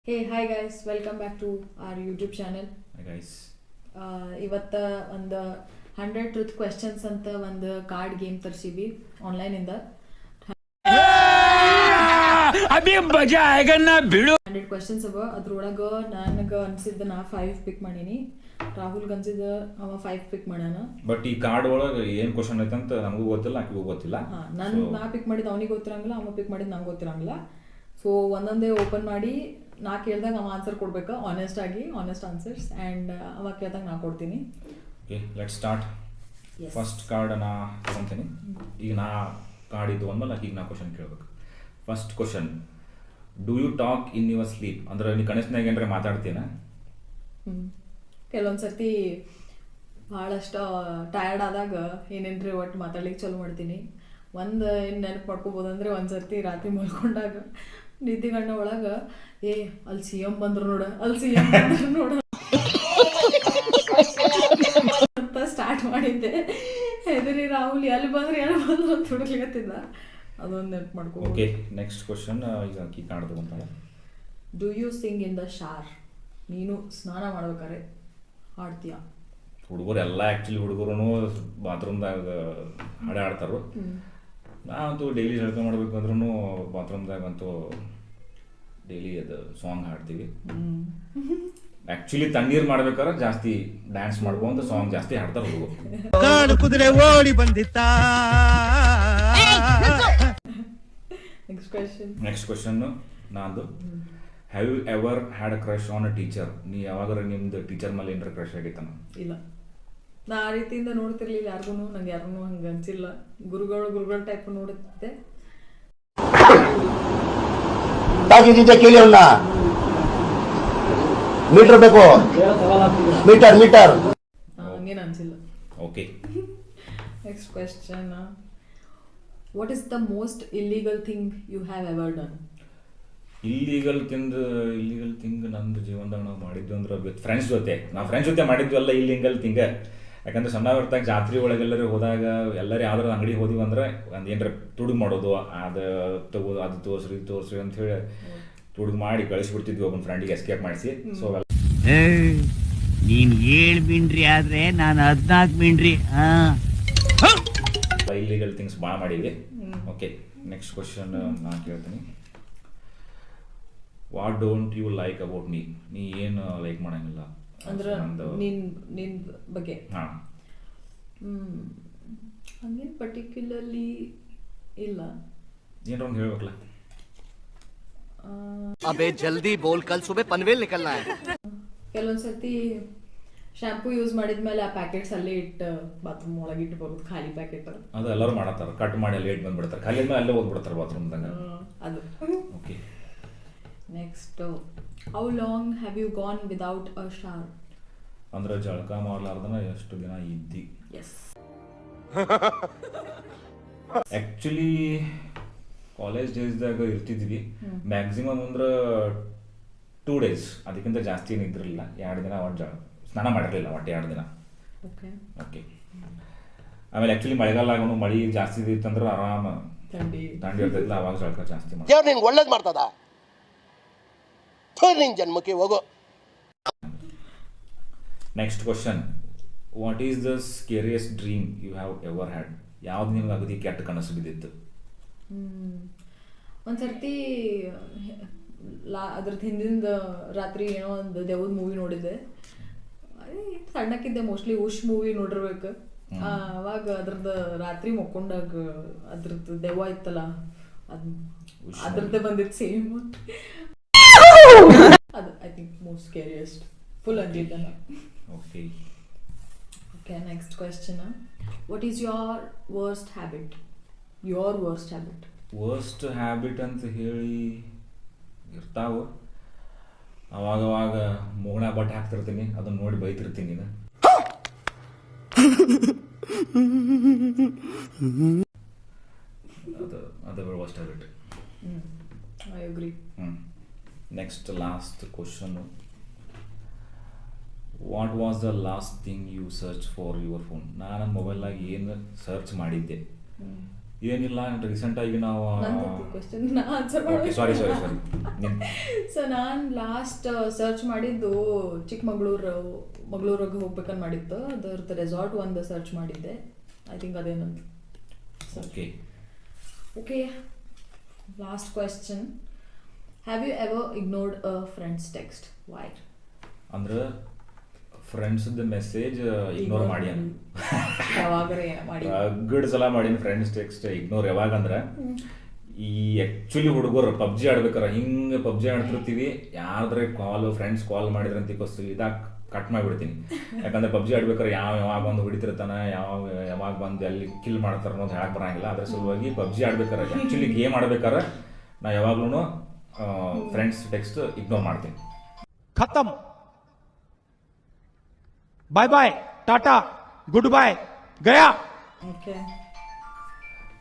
Hey, hi guys, welcome back to our YouTube channel. Hi guys. ಇವತ್ತ ಒಂದು 100 truth questions ಅಂತ ಒಂದು card game ತರಿಸಿವಿ ಆನ್ಲೈನಿಂದ. ಅಭಿ ಮಜಾ ಆएगा ना ಬಿಡು. 100 ಕ್ವೆಶನ್ಸ್ ಅವ. ಅದ್ರೊಳಗೆ ನನಗೆ ಅನ್ಸಿದ್ದ ನಾ 5 ಪಿಕ್ ಮಾಡೀನಿ. ರಾಹುಲ್ಗೆ ಅನ್ಸಿದ್ದ ಅವ 5 ಪಿಕ್ ಮಾಡ್ಯಾನ. ಬಟ್ ಈ ಕಾರ್ಡ್ ಒಳಗೆ ಏನು ಕ್ವಶನ್ ಐತಂತ ನಮಗೂ ಗೊತ್ತಿಲ್ಲ, ಆಕಿಗೂ ಗೊತ್ತಿಲ್ಲ. ನಾ ಪಿಕ್ ಮಾಡಿದ್ದು ಅವನಿಗೆ ಗೊತ್ತಿರಂಗಿಲ್ಲ, ಅವ ಪಿಕ್ ಮಾಡಿದ್ದು ನಂಗೆ ಗೊತ್ತಿರಂಗಿಲ್ಲ. ಸೊ ಒಂದೊಂದೇ ಓಪನ್ ಮಾಡಿ ನಾ ಕೇಳ್ದಾಗ ಅವ ಆನ್ಸರ್ ಕೊಡ್ಬೇಕು, ಆನೆಸ್ಟ್ ಆನ್ಸರ್ಸ್. ಆ್ಯಂಡ್ ಅವ ಕೇಳ್ದಾಗ ನಾ ಕೊಡ್ತೀನಿ. Okay, let start. First card ನಾ ತಗೊಂತೀನಿ. ಈಗ ನಾ ಕಾರ್ಡ್ ಇದ್ದು ಅಂದ್ಮೇಲೆ ಈಗ ನಾ ಕ್ವಶನ್ ಕೇಳ್ಬೇಕು. First question, do you talk in your sleep? ಅಂದ್ರೆ ನೀ ಕನಸಿನಾಗ ಏನಾರ ಮಾತಾಡ್ತೀನ? ಕೆಲವೊಂದು ಸರ್ತಿ ಭಾಳಷ್ಟು ಟಯರ್ಡ್ ಆದಾಗ ಏನೇನ್ರಿ ಒಟ್ಟು ಮಾತಾಡ್ಲಿಕ್ಕೆ ಚಾಲು ಮಾಡ್ತೀನಿ. ಒಂದು ಏನು ನೆನಪು ಮಾಡ್ಕೋಬೋದಂದ್ರೆ ಒಂದು ಸರ್ತಿ ರಾತ್ರಿ ಮಲ್ಕೊಂಡಾಗ ನಿದ್ದೆಗಣ್ಣ ಒಳಗೆ ಅಲ್ಲಿ ಸಿ ಎಮ್ ಬಂದ್ರು ನೋಡ ಅಂತ ಸ್ಟಾರ್ಟ್ ಮಾಡಿದ್ದೆ. ಹೆದರಿ ರಾಹುಲ್ ಎಲ್ಲಿ ಬಂದ್ರು ಅಂತ ಹುಡುಕ್ಲಿಕತ್ತಿದ್ದ. ಅದೊಂದು ನೆನಪು ಮಾಡ್ಕೋ. Okay, next question. ಈಗ ಅಕ್ಕಿ ಕಾರ್ಡ್ ತಗೊಂತಾಳೆ. Do you sing in the shower? ನೀನು ಸ್ನಾನ ಮಾಡ್ಬೇಕಾರೆ ಹಾಡ್ತೀಯ? ಹುಡುಗರು ಎಲ್ಲ ಹುಡುಗರು ಬಾತ್ರೂಮ್ದಾಗ ಹಾಡೆ ಆಡ್ತಾರೋ. ನಾವಂತೂ ಡೈಲಿ ಜಳಕ ಮಾಡ್ಬೇಕು ಅಂದ್ರೂ ಬಾತ್ರೂಮ್ದಾಗಂತೂ ಡೈಲಿ ಅದು ಸಾಂಗ್ ಹಾಡ್ತೀವಿ. ಆ್ಯಕ್ಚುಲಿ ತಣ್ಣೀರು ಮಾಡ್ಬೇಕಾದ್ರೆ ಜಾಸ್ತಿ ಡ್ಯಾನ್ಸ್ ಮಾಡ್ಕೊಂತ ಸಾಂಗ್ ಜಾಸ್ತಿ ಹಾಡ್ತಾರೆ ಹುಡುಗರು. ಕುದುರೆ ಓಡಿ ಬಂದಿತ್ತ. ನೆಕ್ಸ್ಟ್ ಕ್ವಶನ್ ನಂದು. Have you ever had a crush on a teacher? ನೀ ಯಾವಾಗಾರ ನಿಮ್ದು ಟೀಚರ್ ಮೇಲೆ ಏನಾರ ಕ್ರಶ್ ಆಗೈತನ? ಇಲ್ಲ, ನಾ ಆ ರೀತಿಯಿಂದ ನೋಡ್ತಿರ್ಲಿಲ್ಲ ಯಾರಿಗೂ. ನಂಗೆ ಯಾರನ್ನೂ ಹಂಗೆ ಅನ್ಸಿಲ್ಲ. ಗುರುಗಳ ಟೈಪ್ ನೋಡುತ್ತೆ. ಮೀಟರ್ ಬೇಕು, ಮೀಟರ್ ಹಂಗೇನು ಅನ್ಸಿಲ್ಲ. Okay, next question. What is the most illegal thing you have ever done? Illegal thing ನಂದು ಜೀವನದಾಗ ನಾವು ಮಾಡಿದ್ವಿ ಅಂದ್ರೆ ವಿತ್ ಫ್ರೆಂಡ್ಸ್ ಜೊತೆ. ನಾವು ಫ್ರೆಂಡ್ಸ್ ಜೊತೆ ಮಾಡಿದ್ವಿ ಅಲ್ಲ ಇಲ್ಲಿಂಗಲ್ ಥಿಂಗ್. ಯಾಕಂದ್ರೆ ಸಣ್ಣ ಹೊರತಾಗ ಜಾತ್ರೆ ಒಳಗೆಲ್ಲರೂ ಹೋದಾಗ ಎಲ್ಲರೂ ಯಾವ್ದಾರ ಅಂಗಡಿ ಹೋದಿವಿ ಅಂದ್ರೆ ಒಂದು ಏನಾರ ತುಡುಗು ಮಾಡೋದು, ಅದು ತಗೋದು, ಅದು ತೋರಿಸ್ರಿ ಇದು ತೋರಿಸ್ರಿ ಅಂತ ಹೇಳಿ ತುಡುಗು ಮಾಡಿ ಕಳಿಸ್ಬಿಡ್ತಿದ್ವಿ ಒಬ್ಬನ ಫ್ರೆಂಡಿಗೆ ಎಸ್ಕೇಪ್ ಮಾಡಿಸಿ. ಸೊ ನೀನ್ 7 ಮಿಂಡ್ರಿ ಆದ್ರೆ ನಾನು 14 ಮಿಂಡ್ರಿ. ಇಲ್ಲಿಗಲ್ ಥಿಂಗ್ಸ್ ಭಾಳ ಮಾಡಿದ್ವಿ. ಓಕೆ, ನೆಕ್ಸ್ಟ್ ಕ್ವಶನ್ ನಾನು ಕೇಳ್ತೀನಿ. What don't you like about me? ನೀ ಏನು ಲೈಕ್ ಮಾಡಂಗಿಲ್ಲ ಅಂದ್ರೆ ನಿನ್ ಬಗ್ಗೆ? ಹಾಂ, ಹಂಗೇನು ಪರ್ಟಿಕ್ಯುಲರ್ಲಿ ಇಲ್ಲ. ಏನಾರ ಒಂದು ಹೇಳ್ಬೇಕಲ್ಲ. ಅಬೇ ಜಲ್ದಿ ಬೋಲ್, ಕಲ್ ಸುಬೆ ಪನ್ವೇಲ್ ನಿಕಲ್ನಾ ಹೈ. ಕೆಲವೊಂದು ಸರ್ತಿ ಶಾಂಪೂ ಯೂಸ್ ಮಾಡಿದ್ಮೇಲೆ ಆ ಪ್ಯಾಕೆಟ್ಸ್ ಅಲ್ಲೇ ಇಟ್ಟು ಬಾತ್ರೂಮ್ ಒಳಗೆ ಇಟ್ಟು ಬರೋದು, ಖಾಲಿ ಪ್ಯಾಕೆಟ್. ಅದು ಎಲ್ಲರೂ ಮಾಡತ್ತಾರೆ, ಕಟ್ ಮಾಡಿ ಲೇಟ್ ಬಂದ್ಬಿಡ್ತಾರೆ, ಖಾಲಿ ಮೇಲೆ ಅಲ್ಲೇ ಹೋಗ್ಬಿಡ್ತಾರೆ ಬಾತ್ರೂಮ್ದಾಗ. ಅದು. Okay, next, how long have you gone without a shower? ಅಂದ್ರೆ ಜಳಕ ಮಾಡ್ಲಾರ್ದನ ಎಷ್ಟು ದಿನ ಇದ್ದಿ? ಎಸ್. ಆ್ಯಕ್ಚುಲಿ ಕಾಲೇಜ್ ಡೇಸ್ದಾಗ ಇರ್ತಿದ್ವಿ. ಮ್ಯಾಕ್ಸಿಮಮ್ ಅಂದ್ರೆ 2 days, ಅದಕ್ಕಿಂತ ಜಾಸ್ತಿ ಏನು ಇದ್ದಿರಲಿಲ್ಲ. 2 ದಿನ ಒಟ್ಟು ಸ್ನಾನ ಮಾಡಿರಲಿಲ್ಲ, ಒಟ್ಟು 2 ದಿನ. ಓಕೆ, ಆಮೇಲೆ ಆ್ಯಕ್ಚುಲಿ ಮಳೆಗಾಲ ಮಳೆ ಜಾಸ್ತಿ ಇತ್ತಂದ್ರೆ ಆರಾಮ ಥಂಡಿ ಇರ್ತಿಲ್ಲ, ಅವಾಗ ಜಳಕ ಜಾಸ್ತಿ ಮಾಡಿ. ದೇವ್ರು ನಿನ್ಗೆ ಒಳ್ಳೇದು ಮಾಡ್ತದ, ನಿನ್ ಜನ್ಮಕ್ಕೆ ಹೋಗೋ. Next question, what is the scariest dream you have ever had? ಯಾವ್ದು ನಿಮ್ಗೆ ಅಗದಿ ಕೆಟ್ಟ ಕನಸು ಬಿದ್ದಿತ್ತು? ಒಂದ್ಸರ್ತಿ ಅದ್ರದ್ದು ಹಿಂದಿಂದ ರಾತ್ರಿ ಏನೋ ಒಂದು ದೆವ್ವದ ಮೂವಿ ನೋಡಿದ್ದೆ. ಸಣ್ಣಕ್ಕಿದ್ದೆ, ಮೋಸ್ಟ್ಲಿ ಉಶ್ ಮೂವಿ ನೋಡಿರ್ಬೇಕು. ಅವಾಗ ಅದ್ರದ್ದು ರಾತ್ರಿ ಮಕ್ಕೊಂಡಾಗ ಅದ್ರದ್ದು ದೆವ್ವ ಇತ್ತಲ್ಲ, ಅದ್ರದ್ದೇ ಬಂದಿತ್ತು ಸೇಮ್. ಅದು I think most scariest. Full ಅಂದಿದ್ದೆ. Okay, okay, next question. What is your worst habit? Worst habit ಅಂತ ಹೇಳಿ ಇರ್ತಾವ. ಅವಾಗವಾಗ ಮೂಗಣ ಬಟ್ಟೆ ಹಾಕ್ತಿರ್ತೀನಿ, ಅದನ್ನ ನೋಡಿ ಬೈತಿರ್ತೀನಿ. ಅದು worst habit. I agree. Next last question. What was the last thing you search for your phone? ನಾನು ನನ್ನ ಮೊಬೈಲ್ನಾಗ ಏನು ಸರ್ಚ್ ಮಾಡಿದ್ದೆ ಏನಿಲ್ಲ ರೀಸೆಂಟಾಗಿ ನಾವು ಕ್ವಶನ್ ನಾ ಆನ್ಸರ್ ಓಕೆ ಸಾರಿ ಸೊ ನಾನು ಲಾಸ್ಟ್ ಸರ್ಚ್ ಮಾಡಿದ್ದು ಮಂಗಳೂರಿಗೆ ಹೋಗ್ಬೇಕಂತ ಮಾಡಿದ್ದು ಅದರದ್ದು ರೆಸಾರ್ಟ್ ಒಂದು ಸರ್ಚ್ ಮಾಡಿದ್ದೆ. ಐ ಥಿಂಕ್ ಅದೇನಂತ. Okay last question. Have you ever ignored a friend's text? Why? ಅಂದ್ರೆ ಫ್ರೆಂಡ್ಸ್ದು ಮೆಸೇಜ್ ಇಗ್ನೋರ್ ಮಾಡಿ ಗಡ್ ಸಲ ಮಾಡೀನಿ. ಫ್ರೆಂಡ್ಸ್ ಟೆಕ್ಸ್ಟ್ ಇಗ್ನೋರ್ ಯಾವಾಗಂದ್ರೆ ಈ ಆ್ಯಕ್ಚುಲಿ ಹುಡುಗರು ಪಬ್ಜಿ ಆಡ್ಬೇಕಾರ ಹಿಂಗೆ ಪಬ್ಜಿ ಆಡ್ತಿರ್ತೀವಿ, ಯಾರ್ದ್ರೆ ಫ್ರೆಂಡ್ಸ್ ಕಾಲ್ ಮಾಡಿದ್ರೆ ಅಂತ ಇದಾಗ ಕಟ್ ಮಾಡಿಬಿಡ್ತೀನಿ. ಯಾಕಂದ್ರೆ ಪಬ್ಜಿ ಆಡ್ಬೇಕಾರೆ ಯಾವಾಗ ಬಂದು ಹೊಡಿತಿರ್ತಾನೆ, ಯಾವಾಗ ಬಂದು ಎಲ್ಲಿ ಕಿಲ್ ಮಾಡ್ತಾರೆ ಅನ್ನೋದು ಹೇಳಕ್ ಬರಂಗಿಲ್ಲ. ಅದ್ರ ಸಲುವಾಗಿ ಪಬ್ಜಿ ಆಡ್ಬೇಕಾರೆ ಆ್ಯಕ್ಚುಲಿ ಗೇಮ್ ಆಡ್ಬೇಕಾರೆ ನಾ ಯಾವಾಗ್ಲೂ ಫ್ರೆಂಡ್ಸ್ ಟೆಕ್ಸ್ಟ್ ಇಗ್ನೋರ್ ಮಾಡ್ತೀನಿ. ಖತಮ್, ಬಾಯ್ ಬಾಯ್, ಟಾಟಾ, ಗುಡ್ ಬಾಯ್, ಗಯಾ.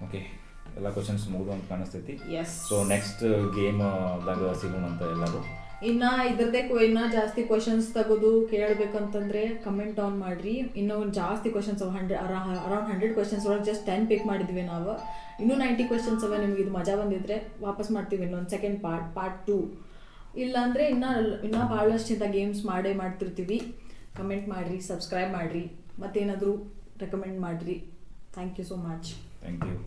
ಓಕೆ ಎಲ್ಲ ಕ್ವಶನ್ಸ್ ಮುಗಿದು ಅಂತ ಕಾಣಿಸ್ತೈತಿ. ಎಸ್. ಸೊ ನೆಕ್ಸ್ಟ್ ಗೇಮ್ದಾಗ ಸಿಗೋಣ ಅಂತ ಎಲ್ಲರೂ. ಇನ್ನ ಜಾಸ್ತಿ ಕ್ವಶನ್ಸ್ ತೆಗೆದು ಕೇಳಬೇಕಂತಂದ್ರೆ ಕಮೆಂಟ್ ಆನ್ ಮಾಡ್ರಿ. ಇನ್ನೂ ಜಾಸ್ತಿ ಕ್ವಶನ್ಸ್ ಅರೌಂಡ್ 100 ಕ್ವಶನ್ಸ್ ಒಳಗೆ ಜಸ್ಟ್ 10 ಪಿಕ್ ಮಾಡಿದ್ವಿ ನಾವು. ಇನ್ನೂ 90 ಕ್ವಶನ್ಸ್ ಅವ. ನಿಮ್ಗೆ ಇದು ಮಜಾ ಬಂದಿದ್ರೆ ವಾಪಸ್ ಮಾಡ್ತೀವಿ ಇನ್ನೊಂದು ಸೆಕೆಂಡ್ ಪಾರ್ಟ್ 2. ಇಲ್ಲಾಂದರೆ ಇನ್ನೂ ಭಾಳಷ್ಟಿಂದ ಗೇಮ್ಸ್ ಮಾಡ್ತಿರ್ತೀವಿ. ಕಮೆಂಟ್ ಮಾಡಿರಿ, ಸಬ್ಸ್ಕ್ರೈಬ್ ಮಾಡಿರಿ, ಮತ್ತೇನಾದರೂ ರೆಕಮೆಂಡ್ ಮಾಡಿರಿ. Thank you so much. Thank you.